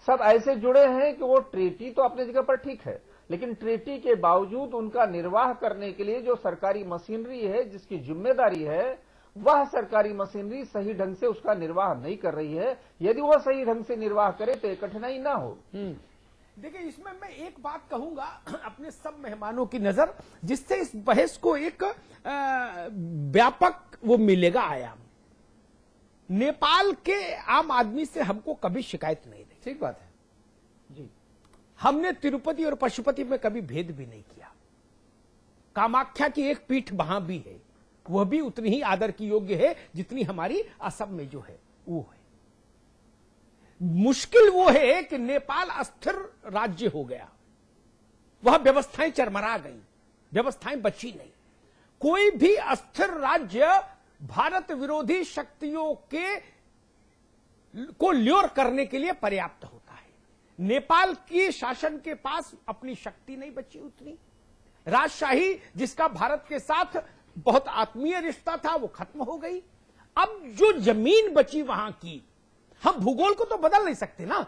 सब ऐसे जुड़े हैं कि वो ट्रीटी तो अपनी जगह पर ठीक है, लेकिन ट्रीटी के बावजूद उनका निर्वाह करने के लिए जो सरकारी मशीनरी है, जिसकी जिम्मेदारी है, वह सरकारी मशीनरी सही ढंग से उसका निर्वाह नहीं कर रही है। यदि वह सही ढंग से निर्वाह करे तो कठिनाई ना हो। देखिए, इसमें मैं एक बात कहूंगा अपने सब मेहमानों की नजर, जिससे इस बहस को एक व्यापक वो मिलेगा आयाम। नेपाल के आम आदमी से हमको कभी शिकायत नहीं रही। ठीक बात है जी। हमने तिरुपति और पशुपति में कभी भेद भी नहीं किया। कामाख्या की एक पीठ वहां भी है, वह भी उतनी ही आदर की योग्य है जितनी हमारी असम में जो है वो है। मुश्किल वो है कि नेपाल अस्थिर राज्य हो गया, वह व्यवस्थाएं चरमरा गई, व्यवस्थाएं बची नहीं। कोई भी अस्थिर राज्य भारत विरोधी शक्तियों को ल्योर करने के लिए पर्याप्त होता है। नेपाल की शासन के पास अपनी शक्ति नहीं बची उतनी। राजशाही जिसका भारत के साथ बहुत आत्मीय रिश्ता था वो खत्म हो गई। अब जो जमीन बची वहां की, हम भूगोल को तो बदल नहीं सकते ना,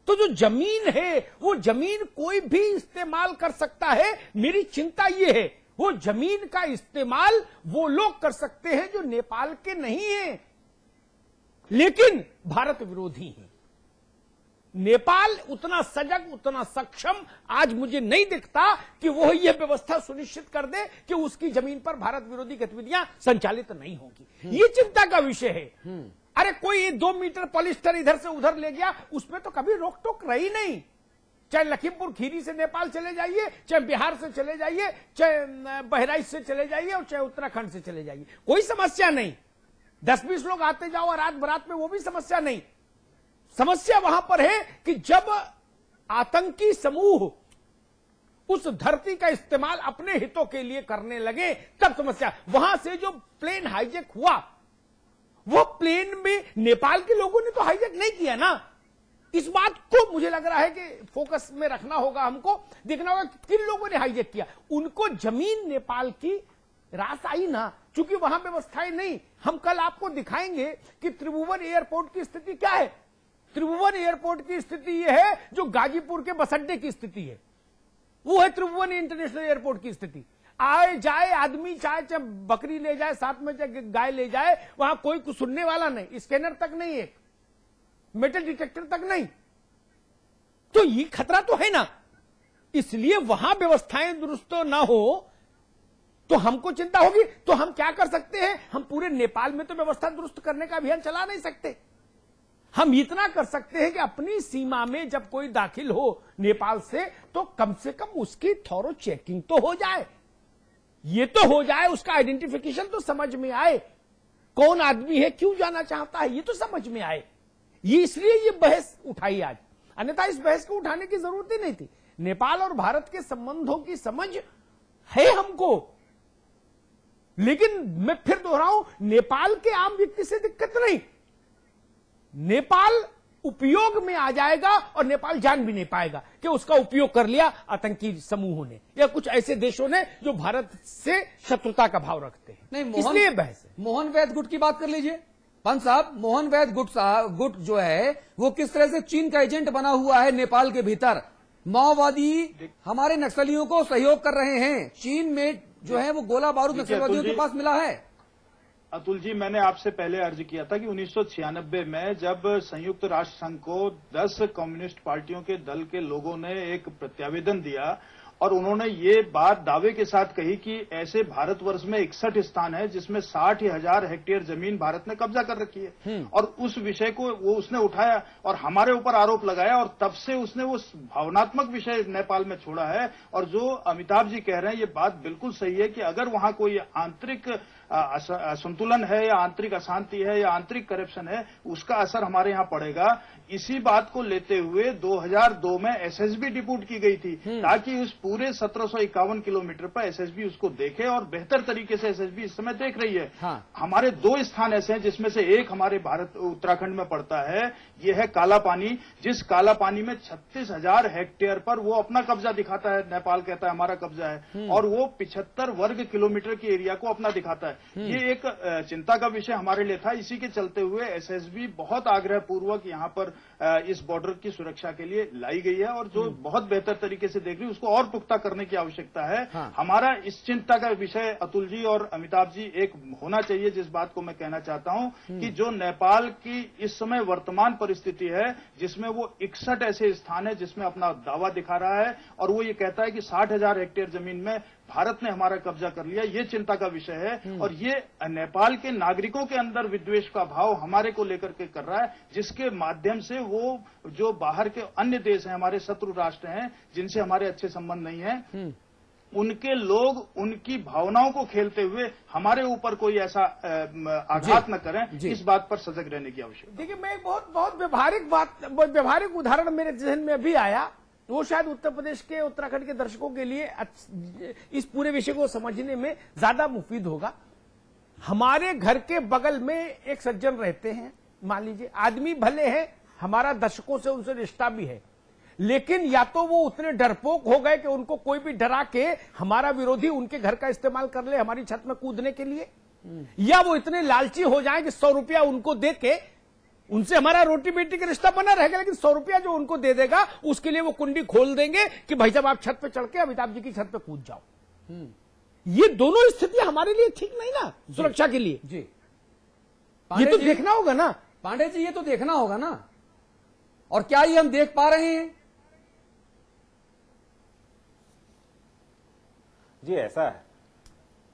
तो जो जमीन है वो जमीन कोई भी इस्तेमाल कर सकता है। मेरी चिंता ये है वो जमीन का इस्तेमाल वो लोग कर सकते हैं जो नेपाल के नहीं हैं लेकिन भारत विरोधी हैं। नेपाल उतना सजग, उतना सक्षम आज मुझे नहीं दिखता कि वो यह व्यवस्था सुनिश्चित कर दे कि उसकी जमीन पर भारत विरोधी गतिविधियां संचालित नहीं होंगी। ये चिंता का विषय है। अरे कोई 2 मीटर पॉलिस्टर इधर से उधर ले गया, उसमें तो कभी रोक टोक रही नहीं। चाहे लखीमपुर खीरी से नेपाल चले जाइए, चाहे बिहार से चले जाइए, चाहे बहराइच से चले जाइए और चाहे उत्तराखंड से चले जाइए, कोई समस्या नहीं। 10-20 लोग आते जाओ और रात बरात में, वो भी समस्या नहीं। समस्या वहां पर है कि जब आतंकी समूह उस धरती का इस्तेमाल अपने हितों के लिए करने लगे तब समस्या। वहां से जो प्लेन हाईजैक हुआ, वो प्लेन में नेपाल के लोगों ने तो हाईजैक नहीं किया ना। इस बात को मुझे लग रहा है कि फोकस में रखना होगा, हमको देखना होगा कि किन लोगों ने हाईजैक किया। उनको जमीन नेपाल की रास आई ना, चूंकि वहां व्यवस्थाएं नहीं। हम कल आपको दिखाएंगे कि त्रिभुवन एयरपोर्ट की स्थिति क्या है। त्रिभुवन एयरपोर्ट की स्थिति यह है जो गाजीपुर के बस अड्डे की स्थिति है, वो है त्रिभुवन इंटरनेशनल एयरपोर्ट की स्थिति। आए जाए आदमी, चाहे बकरी ले जाए साथ में, चाहे गाय ले जाए, वहां कोई कुछ सुनने वाला नहीं, स्कैनर तक नहीं है, मेटल डिटेक्टर तक नहीं। तो ये खतरा तो है ना, इसलिए वहां व्यवस्थाएं दुरुस्त ना हो तो हमको चिंता होगी। तो हम क्या कर सकते हैं? हम पूरे नेपाल में तो व्यवस्था दुरुस्त करने का अभियान चला नहीं सकते। हम इतना कर सकते हैं कि अपनी सीमा में जब कोई दाखिल हो नेपाल से, तो कम से कम उसकी थॉरो चेकिंग तो हो जाए, ये तो हो जाए, उसका आइडेंटिफिकेशन तो समझ में आए, कौन आदमी है, क्यों जाना चाहता है, ये तो समझ में आए। ये इसलिए ये बहस उठाई आज, अन्यथा इस बहस को उठाने की जरूरत ही नहीं थी। नेपाल और भारत के संबंधों की समझ है हमको, लेकिन मैं फिर दोहराऊं, नेपाल के आम व्यक्ति से दिक्कत नहीं। नेपाल उपयोग में आ जाएगा और नेपाल जान भी नहीं पाएगा कि उसका उपयोग कर लिया आतंकी समूहों ने या कुछ ऐसे देशों ने जो भारत से शत्रुता का भाव रखते हैं। नहीं, इसलिए बहस है। मोहन वैद गुट की बात कर लीजिए पंत साहब। मोहन वैद गुट जो है वो किस तरह से चीन का एजेंट बना हुआ है नेपाल के भीतर। माओवादी हमारे नक्सलियों को सहयोग कर रहे हैं। चीन में जो है वो गोला बारूद नक्सलवादियों के पास मिला है। अतुल जी, मैंने आपसे पहले अर्ज किया था कि 1996 में जब संयुक्त राष्ट्र संघ को 10 कम्युनिस्ट पार्टियों के दल के लोगों ने एक प्रत्यावेदन दिया और उन्होंने ये बात दावे के साथ कही कि ऐसे भारतवर्ष में 61 स्थान है जिसमें 60,000 हेक्टेयर जमीन भारत ने कब्जा कर रखी है, और उस विषय को वो उसने उठाया और हमारे ऊपर आरोप लगाया, और तब से उसने वो भावनात्मक विषय नेपाल में छोड़ा है। और जो अमिताभ जी कह रहे हैं ये बात बिल्कुल सही है कि अगर वहां कोई आंतरिक असंतुलन है या आंतरिक अशांति है या आंतरिक करप्शन है, उसका असर हमारे यहां पड़ेगा। इसी बात को लेते हुए 2002 में एसएसबी डिप्यूट की गई थी ताकि उस पूरे 1751 किलोमीटर पर एसएसबी उसको देखे, और बेहतर तरीके से एसएसबी इस समय देख रही है। हाँ। हमारे 2 स्थान ऐसे हैं जिसमें से एक हमारे भारत उत्तराखंड में पड़ता है, यह है काला पानी, जिस काला पानी में 36,000 हेक्टेयर पर वो अपना कब्जा दिखाता है। नेपाल कहता है हमारा कब्जा है, और वो 75 वर्ग किलोमीटर के एरिया को अपना दिखाता है। ये एक चिंता का विषय हमारे लिए था। इसी के चलते हुए एसएसबी बहुत आग्रह पूर्वक यहां पर इस बॉर्डर की सुरक्षा के लिए लाई गई है और जो बहुत बेहतर तरीके से देख रही है उसको और पुख्ता करने की आवश्यकता है। हमारा इस चिंता का विषय अतुल जी और अमिताभ जी एक होना चाहिए, जिस बात को मैं कहना चाहता हूं कि जो नेपाल की इस समय वर्तमान परिस्थिति है जिसमें वो 61 ऐसे स्थान है जिसमें अपना दावा दिखा रहा है और वो ये कहता है कि 60,000 हेक्टेयर जमीन में भारत ने हमारा कब्जा कर लिया, ये चिंता का विषय है। और ये नेपाल के नागरिकों के अंदर विद्वेष का भाव हमारे को लेकर के कर रहा है, जिसके माध्यम से वो जो बाहर के अन्य देश हैं, हमारे शत्रु राष्ट्र हैं जिनसे हमारे अच्छे संबंध नहीं है, उनके लोग उनकी भावनाओं को खेलते हुए हमारे ऊपर कोई ऐसा आघात न करें, इस बात पर सजग रहने की आवश्यकता। देखिए, मैं एक बहुत व्यवहारिक उदाहरण मेरे जहन में अभी आया, वो शायद उत्तर प्रदेश के, उत्तराखंड के दर्शकों के लिए इस पूरे विषय को समझने में ज्यादा मुफीद होगा। हमारे घर के बगल में एक सज्जन रहते हैं, मान लीजिए आदमी भले हैं, हमारा दर्शकों से उनसे रिश्ता भी है, लेकिन या तो वो उतने डरपोक हो गए कि उनको कोई भी डरा के हमारा विरोधी उनके घर का इस्तेमाल कर ले हमारी छत में कूदने के लिए, या वो इतने लालची हो जाएं कि 100 रुपया उनको दे के उनसे हमारा रोटी बेटी का रिश्ता बना रहेगा, लेकिन 100 रुपया जो उनको दे देगा उसके लिए वो कुंडी खोल देंगे कि भाई साहब आप छत पे चढ़ के अमिताभ जी की छत पे कूद जाओ। ये दोनों स्थिति हमारे लिए ठीक नहीं ना, सुरक्षा के लिए। जी, ये तो देखना होगा ना पांडे जी, ये तो देखना होगा ना। और क्या ये हम देख पा रहे हैं? जी, ऐसा है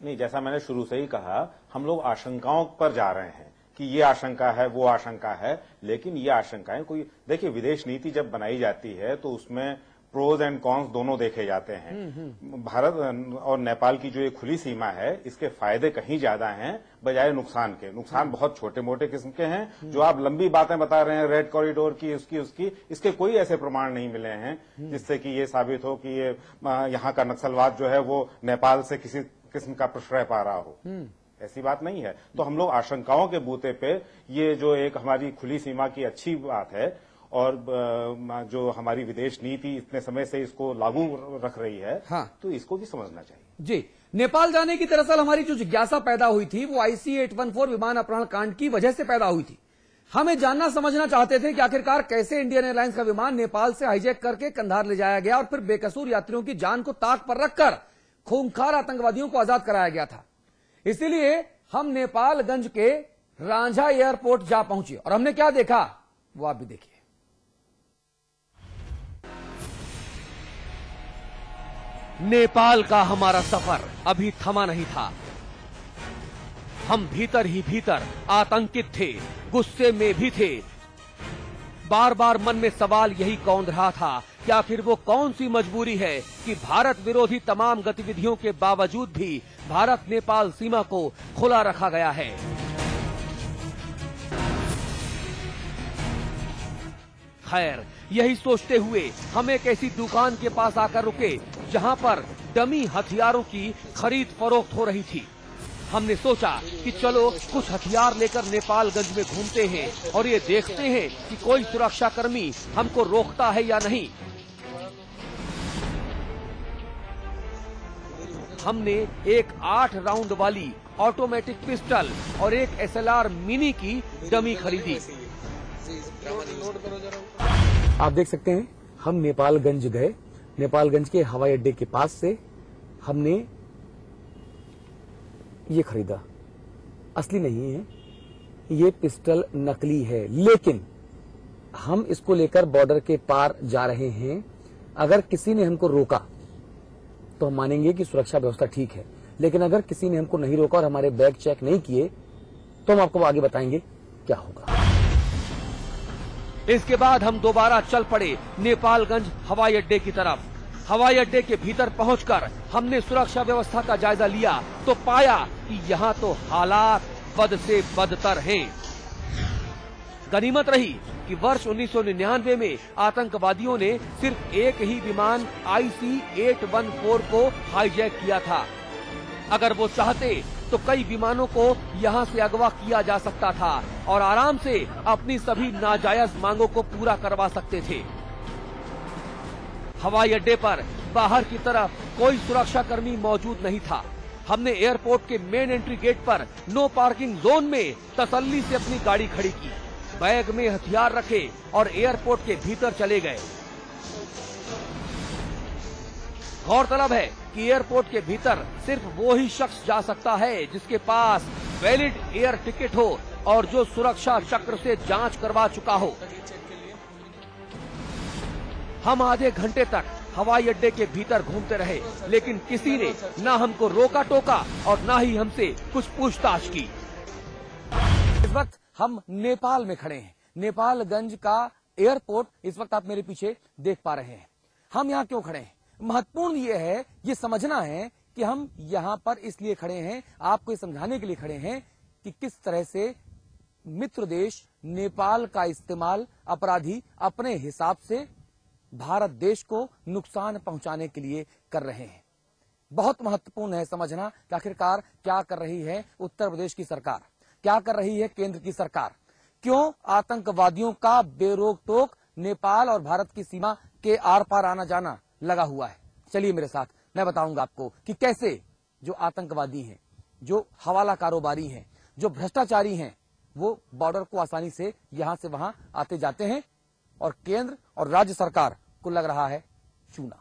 नहीं, जैसा मैंने शुरू से ही कहा, हम लोग आशंकाओं पर जा रहे हैं कि ये आशंका है, वो आशंका है, लेकिन ये आशंकाएं कोई, देखिए विदेश नीति जब बनाई जाती है तो उसमें प्रोज एंड कॉन्स दोनों देखे जाते हैं। भारत और नेपाल की जो ये खुली सीमा है, इसके फायदे कहीं ज्यादा हैं बजाय नुकसान के। नुकसान बहुत छोटे मोटे किस्म के हैं। जो आप लंबी बातें बता रहे हैं रेड कॉरिडोर की, उसकी, इसके कोई ऐसे प्रमाण नहीं मिले हैं जिससे कि ये साबित हो कि ये यहाँ का नक्सलवाद जो है वो नेपाल से किसी किस्म का प्रश्रय पा रहा हो। ऐसी बात नहीं है। तो हम लोग आशंकाओं के बूते पे ये जो एक हमारी खुली सीमा की अच्छी बात है और जो हमारी विदेश नीति इतने समय से इसको लागू रख रही है, हाँ, तो इसको भी समझना चाहिए। जी, नेपाल जाने की दरअसल हमारी जो जिज्ञासा पैदा हुई थी वो IC-814 विमान अपहरण कांड की वजह से पैदा हुई थी। हमें जानना समझना चाहते थे कि आखिरकार कैसे इंडियन एयरलाइंस का विमान नेपाल से हाईजैक करके कंधार ले जाया गया और फिर बेकसूर यात्रियों की जान को ताक पर रखकर खूंखार आतंकवादियों को आजाद कराया गया था। इसीलिए हम नेपालगंज के रांझा एयरपोर्ट जा पहुंचे और हमने क्या देखा वो आप भी देखिए। नेपाल का हमारा सफर अभी थमा नहीं था। हम भीतर ही भीतर आतंकित थे, गुस्से में भी थे। बार बार मन में सवाल यही कौंध रहा था कि आखिर वो कौन सी मजबूरी है कि भारत विरोधी तमाम गतिविधियों के बावजूद भी भारत नेपाल सीमा को खुला रखा गया है। खैर, यही सोचते हुए हम एक ऐसी दुकान के पास आकर रुके जहां पर डमी हथियारों की खरीद फरोख्त हो रही थी। हमने सोचा कि चलो कुछ हथियार लेकर नेपालगंज में घूमते हैं और ये देखते हैं कि कोई सुरक्षाकर्मी हमको रोकता है या नहीं। हमने एक 8 राउंड वाली ऑटोमेटिक पिस्टल और एक SLR मिनी की डमी खरीदी। आप देख सकते हैं, हम नेपालगंज गए। नेपालगंज के हवाई अड्डे के पास से हमने ये खरीदा। असली नहीं है, ये पिस्टल नकली है, लेकिन हम इसको लेकर बॉर्डर के पार जा रहे हैं। अगर किसी ने हमको रोका तो हम मानेंगे कि सुरक्षा व्यवस्था ठीक है, लेकिन अगर किसी ने हमको नहीं रोका और हमारे बैग चेक नहीं किए तो हम आपको आगे बताएंगे क्या होगा। इसके बाद हम दोबारा चल पड़े नेपालगंज हवाई अड्डे की तरफ। हवाई अड्डे के भीतर पहुंचकर हमने सुरक्षा व्यवस्था का जायजा लिया तो पाया कि यहाँ तो हालात बद से बदतर हैं। गनीमत रही कि वर्ष 1999 में आतंकवादियों ने सिर्फ एक ही विमान IC-814 को हाईजैक किया था। अगर वो चाहते तो कई विमानों को यहाँ से अगवा किया जा सकता था और आराम से अपनी सभी नाजायज मांगों को पूरा करवा सकते थे। हवाई अड्डे पर बाहर की तरफ कोई सुरक्षाकर्मी मौजूद नहीं था। हमने एयरपोर्ट के मेन एंट्री गेट पर नो पार्किंग जोन में तसल्ली से अपनी गाड़ी खड़ी की, बैग में हथियार रखे और एयरपोर्ट के भीतर चले गए। गौरतलब है कि एयरपोर्ट के भीतर सिर्फ वो ही शख्स जा सकता है जिसके पास वैलिड एयर टिकट हो और जो सुरक्षा चक्र से जांच करवा चुका हो। हम आधे घंटे तक हवाई अड्डे के भीतर घूमते रहे, लेकिन किसी ने न हमको रोका टोका और न ही हमसे कुछ पूछताछ की। इस वक्त हम नेपाल में खड़े हैं। नेपालगंज का एयरपोर्ट इस वक्त आप मेरे पीछे देख पा रहे हैं। हम यहाँ क्यों खड़े हैं? महत्वपूर्ण ये है, ये समझना है कि हम यहाँ पर इसलिए खड़े हैं, आपको ये समझाने के लिए खड़े हैं कि किस तरह से मित्र देश नेपाल का इस्तेमाल अपराधी अपने हिसाब से भारत देश को नुकसान पहुंचाने के लिए कर रहे हैं। बहुत महत्वपूर्ण है समझना कि आखिरकार क्या कर रही है उत्तर प्रदेश की सरकार, क्या कर रही है केंद्र की सरकार, क्यों आतंकवादियों का बेरोक टोक नेपाल और भारत की सीमा के आर पार आना जाना लगा हुआ है। चलिए मेरे साथ, मैं बताऊंगा आपको कि कैसे जो आतंकवादी हैं, जो हवाला कारोबारी हैं, जो भ्रष्टाचारी हैं, वो बॉर्डर को आसानी से यहां से वहां आते जाते हैं और केंद्र और राज्य सरकार को लग रहा है चूना।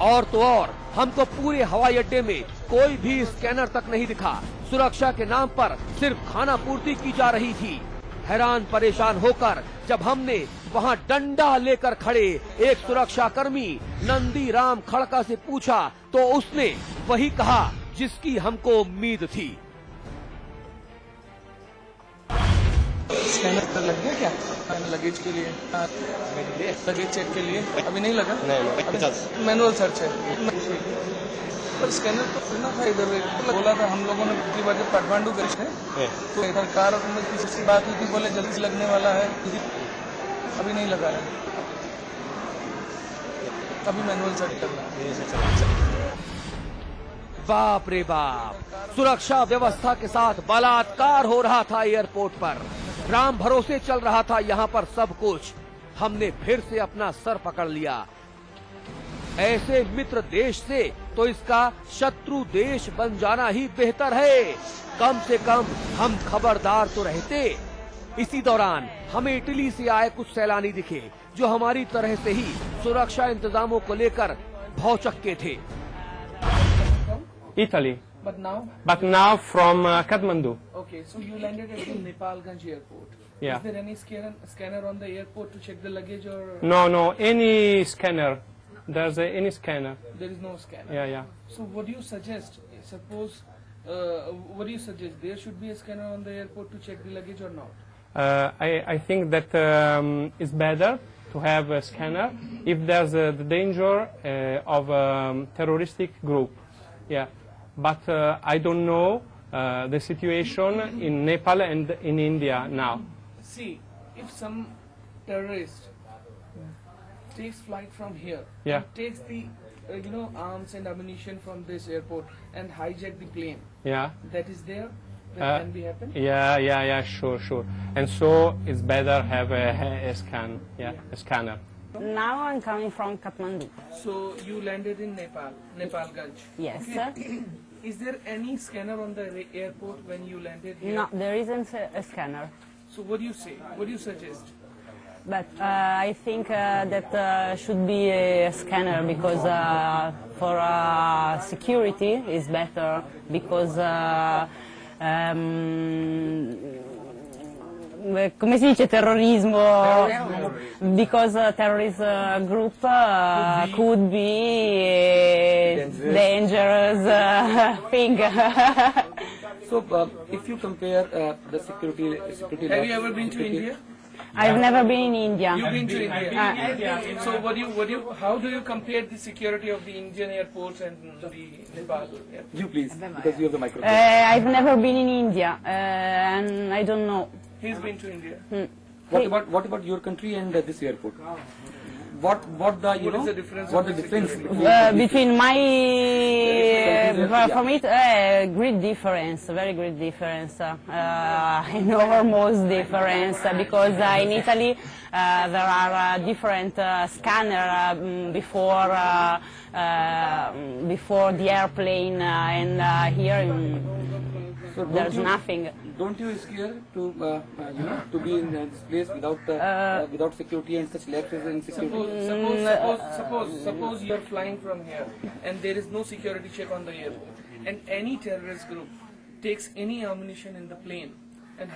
और तो और हमको पूरे हवाई अड्डे में कोई भी स्कैनर तक नहीं दिखा। सुरक्षा के नाम पर सिर्फ खाना पूर्ति की जा रही थी। हैरान परेशान होकर जब हमने वहां डंडा लेकर खड़े एक सुरक्षा कर्मी नंदी राम खड़का से पूछा तो उसने वही कहा जिसकी हमको उम्मीद थी। स्कैनर कर लग गया क्या? लगेज के लिए, लगेज चेक के लिए अभी नहीं लगा? नहीं, मैनुअल सर्च है। पर स्कैनर तो सुना था इधर, बोला था हम लोगों ने पिछली बार जब काठमांडू गए थे तो सरकार में किसी से बात हुई थी, बोले जल्दी से लगने वाला है, अभी नहीं लगा है, अभी मैनुअल सर्च करना है। बाप रे बाप, सुरक्षा व्यवस्था के साथ बलात्कार हो रहा था एयरपोर्ट पर। राम भरोसे चल रहा था यहाँ पर सब कुछ। हमने फिर से अपना सर पकड़ लिया। ऐसे मित्र देश से तो इसका शत्रु देश बन जाना ही बेहतर है। कम से कम हम खबरदार तो रहते। इसी दौरान हमें इटली से आए कुछ सैलानी दिखे जो हमारी तरह से ही सुरक्षा इंतजामों को लेकर भौचक्के थे। Italy. But now from Kathmandu. Okay, so you landed at the Nepalganj airport. Yeah. Is there any scanner on the airport to check the luggage or? No, any scanner. There's any scanner. There is no scanner. Yeah. So what do you suggest? Suppose, what do you suggest? There should be a scanner on the airport to check the luggage or not? I think that it's better to have a scanner if there's the danger of terroristic group. Yeah, but I don't know the situation in Nepal and in India now. See, if some terrorist takes flight from here, Yeah. and takes the arms and ammunition from this airport and hijack the plane, Yeah. that is there, that can be happen. Yeah, sure. And so it's better have a scanner. Now I'm coming from Kathmandu. So you landed in Nepalganj. Yes, Okay. sir. Is there any scanner on the airport when you landed here? No, there isn't a scanner. So what do you say? What do you suggest? But I think that should be a scanner because for security is better because come si dice terrorismo? Because terrorist group could be a dangerous thing. So if you compare the security Have you ever been to India? I've never been in India. You've been to India. So how do you compare the security of the Indian airports and the Nepal airports? You please, because you have the microphone. I've never been in India, and I don't know. He's been to India. What about your country and this airport? what the you What know is the difference what of the the difference security? Between my from it, great difference, very great difference, enormous difference, because in Italy there are different scanner before the airplane, and here there's nothing. Don't you scare to to be in this place without security and such lapses in security? Suppose you're flying from here and there is no security check on the airport, and any terrorist group takes any ammunition in the plane and